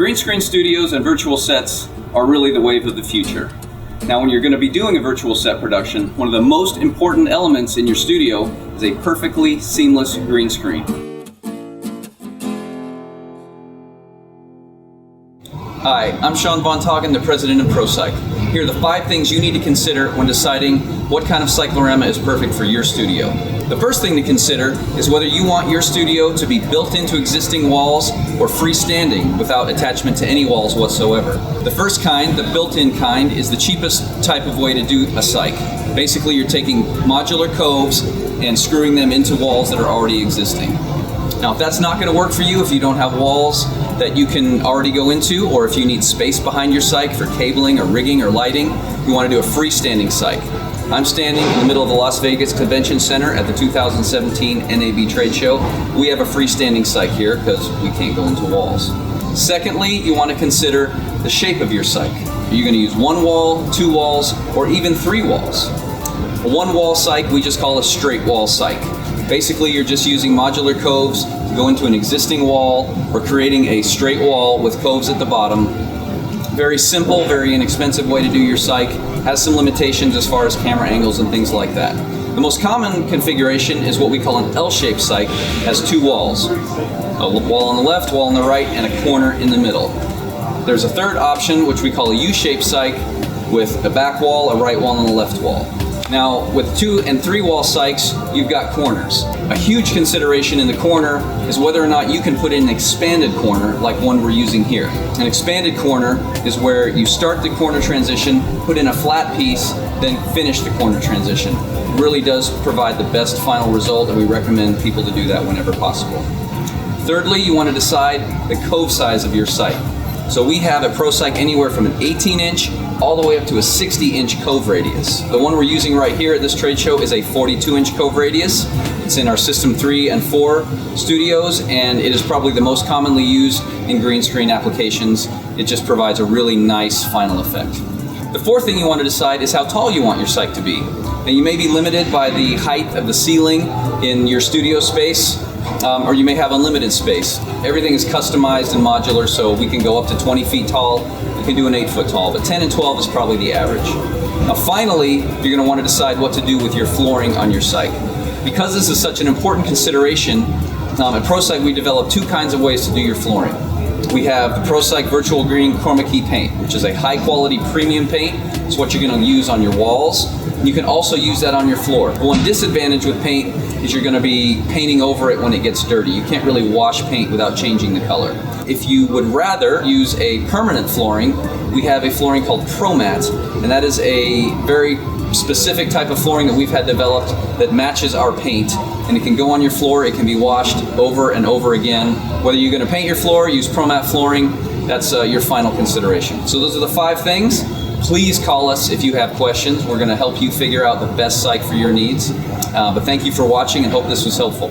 Green screen studios and virtual sets are really the wave of the future. Now, when you're going to be doing a virtual set production, one of the most important elements in your studio is a perfectly seamless green screen. Hi, I'm Sean Von Toggen, the president of ProCyc. Here are the 5 things you need to consider when deciding what kind of cyclorama is perfect for your studio. The first thing to consider is whether you want your studio to be built into existing walls or freestanding without attachment to any walls whatsoever. The first kind, the built-in kind, is the cheapest type of way to do a cyc. Basically, you're taking modular coves and screwing them into walls that are already existing. Now, if that's not going to work for you, if you don't have walls that you can already go into, or if you need space behind your cyc for cabling or rigging or lighting, you want to do a freestanding cyc. I'm standing in the middle of the Las Vegas Convention Center at the 2017 NAB trade show. We have a freestanding cyc here because we can't go into walls. Secondly, you want to consider the shape of your cyc. Are you going to use 1 wall, 2 walls, or even 3 walls? A 1-wall cyc we just call a straight wall cyc. Basically, you're just using modular coves to go into an existing wall or creating a straight wall with coves at the bottom. Very simple, very inexpensive way to do your cyc. Has some limitations as far as camera angles and things like that. The most common configuration is what we call an L-shaped cyc. Has 2 walls. A wall on the left, wall on the right, and a corner in the middle. There's a third option, which we call a U-shaped cyc, with a back wall, a right wall, and a left wall. Now, with 2 and 3 wall cycs, you've got corners. A huge consideration in the corner is whether or not you can put in an expanded corner like one we're using here. An expanded corner is where you start the corner transition, put in a flat piece, then finish the corner transition. It really does provide the best final result, and we recommend people to do that whenever possible. Thirdly, you want to decide the cove size of your cyc. So we have at ProCyc anywhere from an 18-inch all the way up to a 60-inch cove radius. The one we're using right here at this trade show is a 42-inch cove radius. It's in our System 3 and 4 studios, and it is probably the most commonly used in green screen applications. It just provides a really nice final effect. The fourth thing you want to decide is how tall you want your cyc to be. Now, you may be limited by the height of the ceiling in your studio space, or you may have unlimited space. Everything is customized and modular, so we can go up to 20 feet tall. You can do an 8 foot tall, but 10 and 12 is probably the average. Now finally, you're going to want to decide what to do with your flooring on your cyc. Because this is such an important consideration, at ProCyc we developed 2 kinds of ways to do your flooring. We have the ProCyc Virtual Green Chroma Key paint, which is a high quality premium paint. It's what you're going to use on your walls. You can also use that on your floor. The one disadvantage with paint is you're going to be painting over it when it gets dirty. You can't really wash paint without changing the color. If you would rather use a permanent flooring, we have a flooring called ProMat, and that is a very specific type of flooring that we've had developed that matches our paint, and it can go on your floor. It can be washed over and over again. Whether you're going to paint your floor, use ProMat flooring, that's your final consideration. So those are the 5 things. Please call us if you have questions. We're going to help you figure out the best cyc for your needs. But thank you for watching and hope this was helpful.